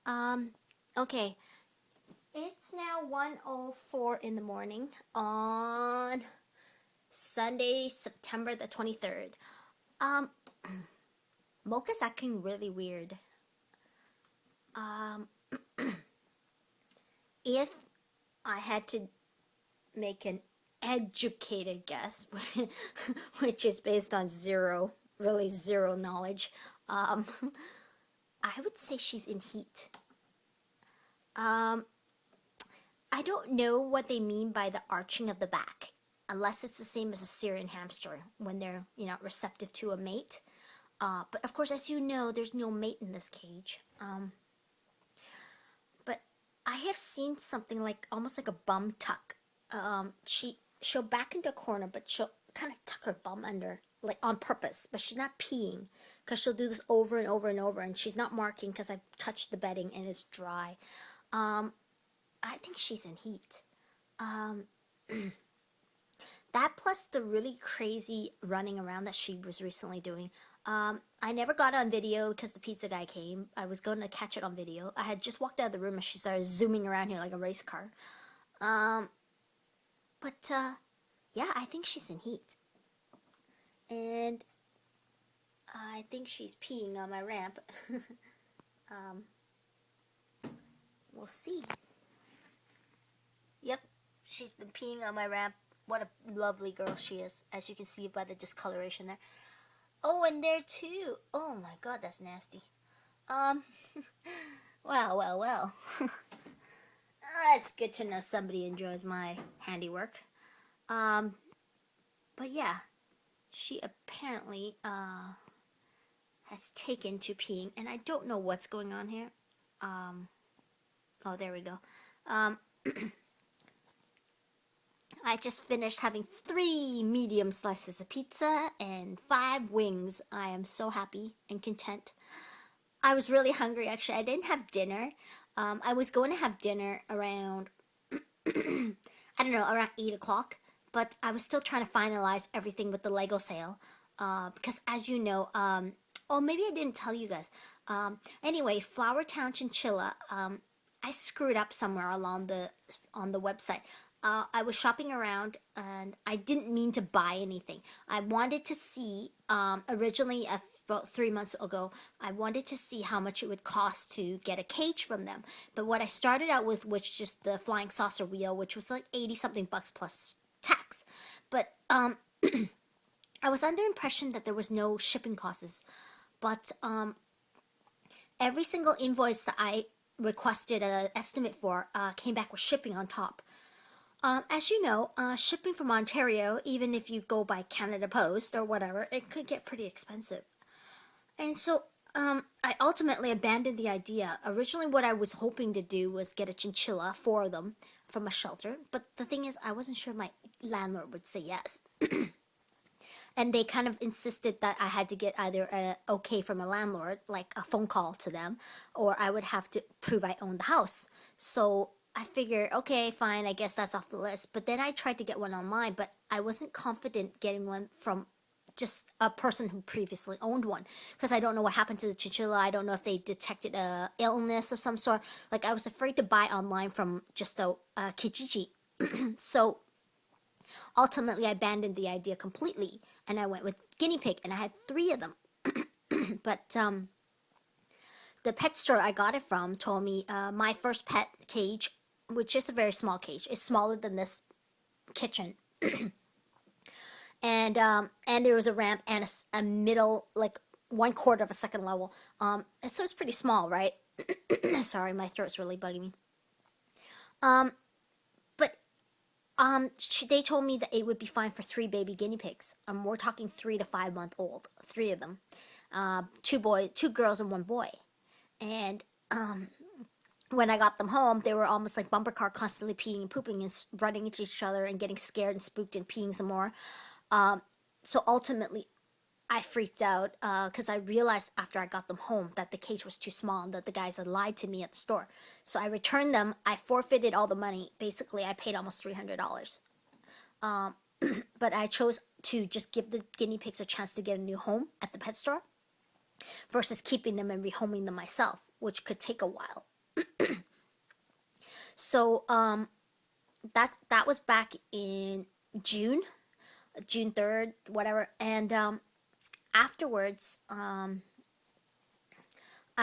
Okay. It's now 1:04 in the morning on Sunday, September the 23rd. Um, Mocha's acting really weird. Um, if I had to make an educated guess, which is based on really zero knowledge, um, I would say she's in heat. Um, I don't know what they mean by the arching of the back, unless it's the same as a Syrian hamster when they're, receptive to a mate. But of course, as you know, there's no mate in this cage. But I have seen something like almost like a bum tuck. She'll back into a corner, but she'll kind of tuck her bum under, like on purpose. But she's not peeing, because she'll do this over and over and over, and she's not marking because I've touched the bedding and it's dry. I think she's in heat. Um, that plus the really crazy running around that she was recently doing. I never got it on video because the pizza guy came. I was going to catch it on video. I had just walked out of the room and she started zooming around here like a race car. Um, but yeah, I think she's in heat. And I think she's peeing on my ramp. um, we'll see. Yep, she's been peeing on my ramp. What a lovely girl she is, as you can see by the discoloration there. Oh, and there too. Oh my god, that's nasty. Um, well. It's good to know somebody enjoys my handiwork. Um, but yeah, she apparently has taken to peeing, and I don't know what's going on here. Oh, there we go. I just finished having 3 medium slices of pizza and 5 wings. I am so happy and content. I was really hungry, actually. I didn't have dinner. I was going to have dinner around, I don't know, around 8 o'clock. But I was still trying to finalize everything with the Lego sale. Because as you know, oh, maybe I didn't tell you guys. Anyway, Flower Town Chinchilla, I screwed up somewhere on the website. I was shopping around and I didn't mean to buy anything. I wanted to see, originally about 3 months ago, I wanted to see how much it would cost to get a cage from them. But what I started out with was just the flying saucer wheel, which was like 80 something bucks plus tax. But I was under the impression that there was no shipping costs. But every single invoice that I requested an estimate for came back with shipping on top. As you know, shipping from Ontario, even if you go by Canada Post or whatever, it could get pretty expensive. And so I ultimately abandoned the idea. Originally, what I was hoping to do was get a chinchilla, 4 of them, from a shelter. But the thing is, I wasn't sure my landlord would say yes. And they kind of insisted that I had to get either an okay from a landlord, like a phone call to them, or I would have to prove I owned the house. So I figured, okay, fine, I guess that's off the list. But then I tried to get one online, but I wasn't confident getting one from just a person who previously owned one, because I don't know what happened to the chinchilla. I don't know if they detected a illness of some sort. Like, I was afraid to buy online from just a Kijiji. So ultimately, I abandoned the idea completely, and I went with guinea pig, and I had 3 of them. But the pet store I got it from told me my first pet cage, which is a very small cage, is smaller than this kitchen. And there was a ramp and a middle, like 1/4 of a second level. And so it's pretty small, right? Sorry, my throat's really bugging me. But they told me that it would be fine for 3 baby guinea pigs. We're talking 3 to 5 month old, 3 of them, 2 girls and 1 boy. And when I got them home, they were almost like bumper car, constantly peeing and pooping and running into each other and getting scared and spooked and peeing some more. So ultimately, I freaked out because I realized after I got them home that the cage was too small and that the guys had lied to me at the store. So I returned them. I forfeited all the money. Basically, I paid almost $300. But I chose to just give the guinea pigs a chance to get a new home at the pet store versus keeping them and rehoming them myself, which could take a while. So that was back in June, June 3rd, whatever. And afterwards, I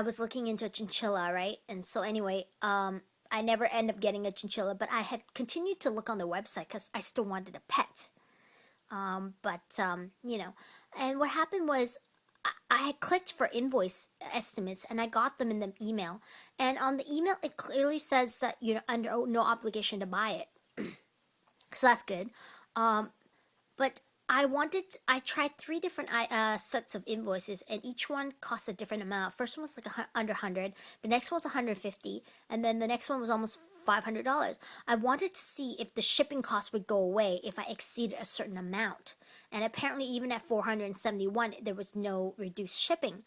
was looking into a chinchilla, right? And so anyway, I never end up getting a chinchilla, but I had continued to look on the website because I still wanted a pet. And what happened was I had clicked for invoice estimates and I got them in the email. And on the email, it clearly says that you're under no obligation to buy it. So that's good. But I tried three different sets of invoices, and each one cost a different amount. First one was like under 100, the next one was 150, and then the next one was almost $500. I wanted to see if the shipping cost would go away if I exceeded a certain amount. And apparently, even at 471, there was no reduced shipping.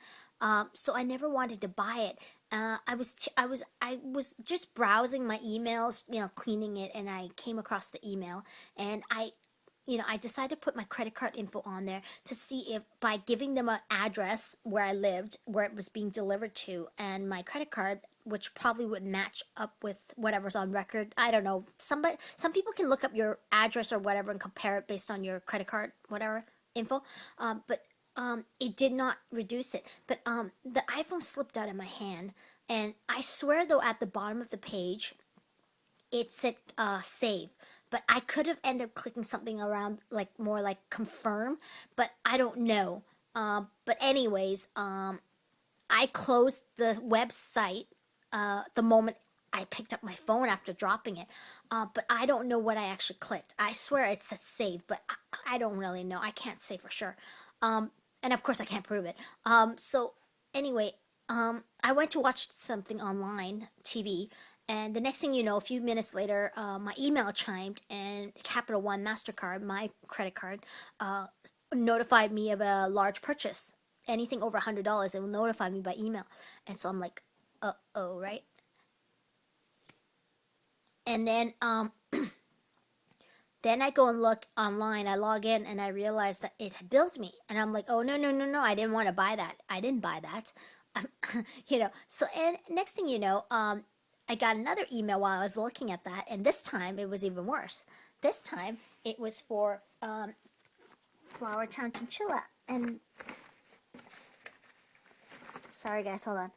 So I never wanted to buy it. I was just browsing my emails, cleaning it, and I came across the email, and I decided to put my credit card info on there to see if by giving them an address where I lived, where it was being delivered to, and my credit card, which probably would match up with whatever's on record. I don't know. Some people can look up your address or whatever and compare it based on your credit card, whatever info. But it did not reduce it. But the iPhone slipped out of my hand, and I swear though at the bottom of the page, it said save. But I could have ended up clicking something around like more like confirm, but I don't know. But anyways, I closed the website the moment I picked up my phone after dropping it. But I don't know what I actually clicked. I swear it says save, but I don't really know. I can't say for sure. And of course I can't prove it. So anyway, I went to watch something online, TV, and the next thing you know, a few minutes later, my email chimed, and Capital One MasterCard, my credit card, notified me of a large purchase. Anything over $100, it will notify me by email. And so I'm like, uh-oh, right? And then then I go and look online. I log in, and I realize that it had billed me. And I'm like, oh, no, I didn't want to buy that. I didn't buy that. So and next thing you know, I got another email while I was looking at that, and this time it was even worse. This time it was for Flower Town Chinchilla, and sorry guys, hold on.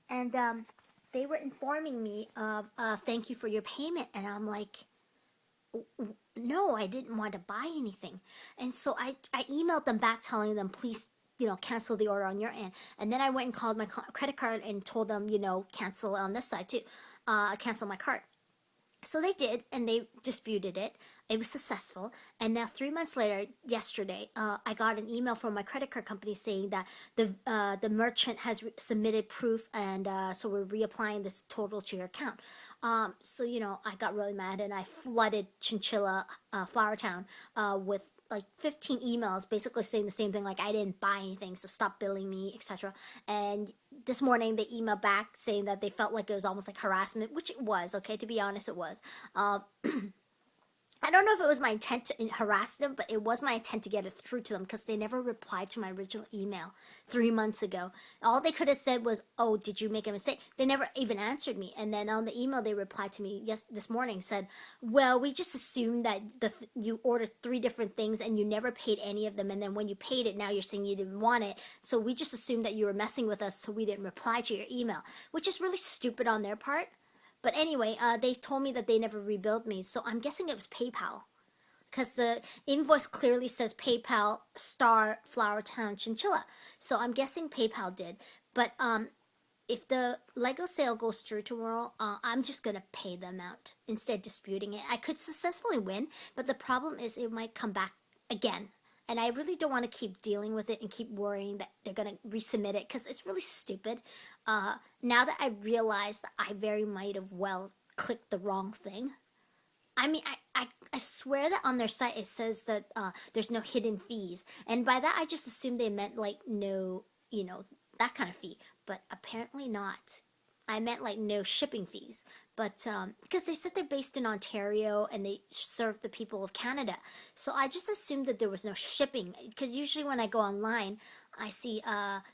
And they were informing me of thank you for your payment, and I'm like, no, I didn't want to buy anything. And so I emailed them back telling them, please, cancel the order on your end. And then I went and called my credit card and told them, cancel on this side too. Cancel my card. So they did, and they disputed it. It was successful. And now 3 months later, yesterday, I got an email from my credit card company saying that the merchant has submitted proof, and so we're reapplying this total to your account. So I got really mad, and I flooded Chinchilla Flower Town with like 15 emails basically saying the same thing, like I didn't buy anything, so stop billing me, etc. And this morning they emailed back saying that they felt like it was almost like harassment, which it was, okay, to be honest, it was. I don't know if it was my intent to harass them, but it was my intent to get it through to them because they never replied to my original email 3 months ago. All they could have said was, oh, did you make a mistake? They never even answered me. And then on the email they replied to me this morning said, well, we just assumed that you ordered 3 different things and you never paid any of them. And then when you paid it, now you're saying you didn't want it. So we just assumed that you were messing with us, so we didn't reply to your email, which is really stupid on their part. But anyway, they told me that they never rebilled me, so I'm guessing it was PayPal. Because the invoice clearly says PayPal star Flower Town Chinchilla. So I'm guessing PayPal did. But if the Lego sale goes through tomorrow, I'm just going to pay them out instead of disputing it. I could successfully win, but the problem is it might come back again. And I really don't want to keep dealing with it and keep worrying that they're going to resubmit it because it's really stupid. Now that I realize that I very might have well clicked the wrong thing. I mean, I swear that on their site it says that there's no hidden fees. And by that I just assumed they meant like no, that kind of fee. But apparently not. I meant like no shipping fees. But because they said they're based in Ontario and they serve the people of Canada. So I just assumed that there was no shipping. Because usually when I go online, I see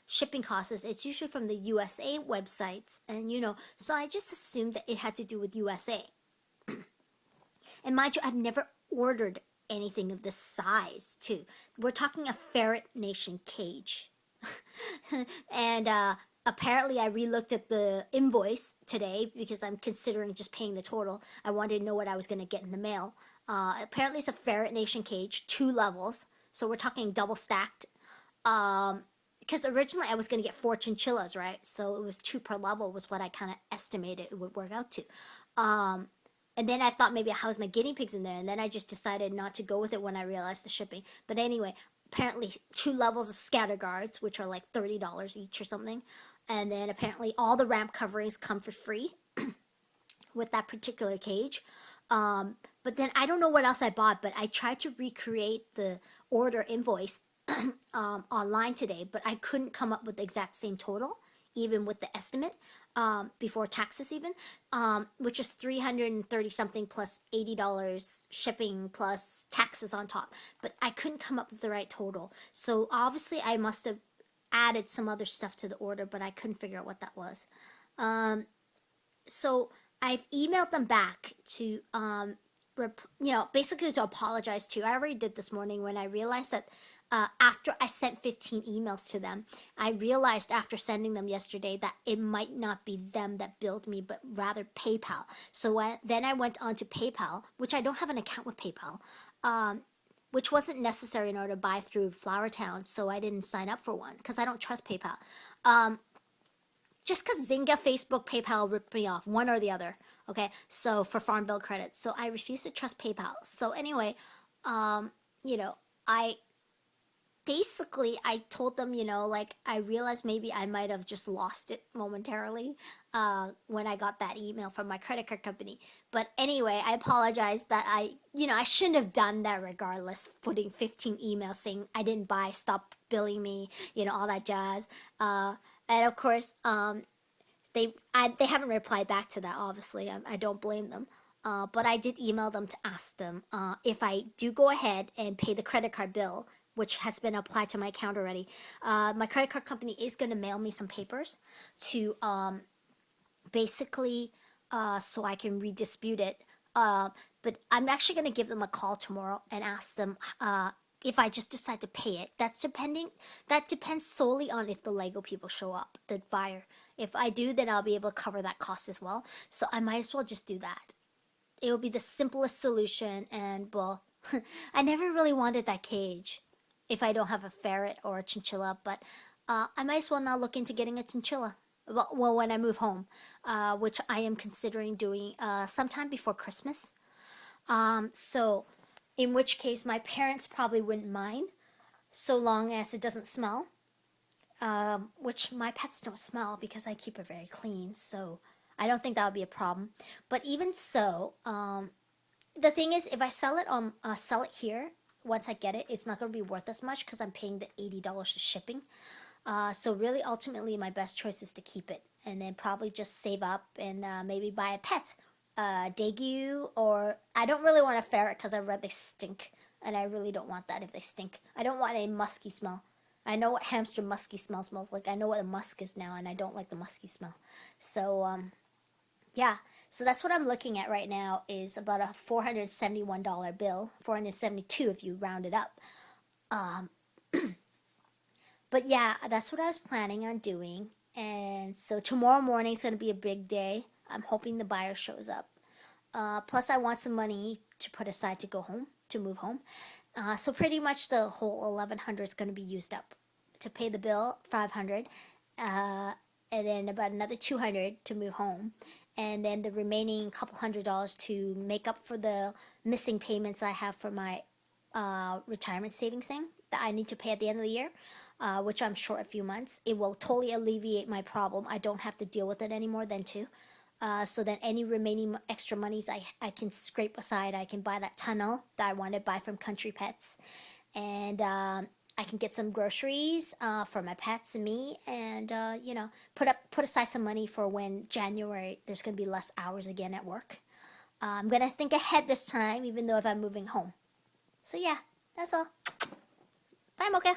shipping costs, it's usually from the USA websites, and so I just assumed that it had to do with USA. And mind you, I've never ordered anything of this size, too. We're talking a ferret nation cage. And apparently, I relooked at the invoice today because I'm considering just paying the total. I wanted to know what I was going to get in the mail. Apparently, it's a ferret nation cage, 2 levels. So we're talking double stacked. Because originally I was going to get 4 chinchillas, right? So it was 2 per level was what I kind of estimated it would work out to. And then I thought maybe I house my guinea pigs in there, and then I just decided not to go with it when I realized the shipping. But anyway, apparently 2 levels of scatter guards, which are like $30 each or something. And then apparently all the ramp coverings come for free with that particular cage. But then I don't know what else I bought, but I tried to recreate the order invoice online today, but I couldn't come up with the exact same total, even with the estimate, before taxes even, which is 330 something plus $80 shipping plus taxes on top. But I couldn't come up with the right total. So obviously I must have added some other stuff to the order, but I couldn't figure out what that was. So I've emailed them back to, basically to apologize to. I already did this morning when I realized that after I sent 15 emails to them, I realized after sending them yesterday that it might not be them that billed me, but rather PayPal. So then I went on to PayPal, which I don't have an account with PayPal, which wasn't necessary in order to buy through Flowertown, so I didn't sign up for one because I don't trust PayPal. Just because Zynga, Facebook, PayPal ripped me off, one or the other. Okay, so for farm bill credits, so I refuse to trust PayPal. So anyway, I basically I told them, like I realized maybe I might have just lost it momentarily when I got that email from my credit card company. But anyway, I apologize that I shouldn't have done that regardless, putting 15 emails saying I didn't buy, stop billing me, all that jazz. And of course, they haven't replied back to that, obviously. I don't blame them. But I did email them to ask them if I do go ahead and pay the credit card bill, which has been applied to my account already. My credit card company is going to mail me some papers to basically so I can redispute it. But I'm actually going to give them a call tomorrow and ask them if I just decide to pay it. That depends solely on if the Lego people show up, the buyer. If I do, then I'll be able to cover that cost as well. So I might as well just do that. It will be the simplest solution, and well, I never really wanted that cage if I don't have a ferret or a chinchilla, but I might as well now look into getting a chinchilla. Well, when I move home, which I am considering doing sometime before Christmas. So, in which case, my parents probably wouldn't mind, so long as it doesn't smell. Which my pets don't smell because I keep it very clean, so I don't think that would be a problem. But even so, the thing is, if I sell it here, once I get it, it's not going to be worth as much because I'm paying the $80 of shipping. So really, ultimately, my best choice is to keep it and then probably just save up and maybe buy a pet. Daegu, or I don't really want a ferret because I read they stink, and I really don't want that if they stink. I don't want a musky smell. I know what hamster musky smell smells like. I know what a musk is now, and I don't like the musky smell. So, yeah. So that's what I'm looking at right now is about a $471 bill, $472 if you round it up. But yeah, that's what I was planning on doing. And so tomorrow morning is going to be a big day. I'm hoping the buyer shows up. Plus, I want some money to put aside to go home, to move home. So pretty much the whole $1,100 is going to be used up to pay the bill, $500, and then about another $200 to move home, and then the remaining couple $100 to make up for the missing payments I have for my retirement savings thing that I need to pay at the end of the year, which I'm short a few months. It will totally alleviate my problem. I don't have to deal with it anymore then too. So that any remaining extra monies I can scrape aside, I can buy that tunnel that I want to buy from Country Pets, and I can get some groceries for my pets and me, and put aside some money for when January there's gonna be less hours again at work. I'm gonna think ahead this time, even though if I'm moving home. So yeah, that's all. Bye, Mocha.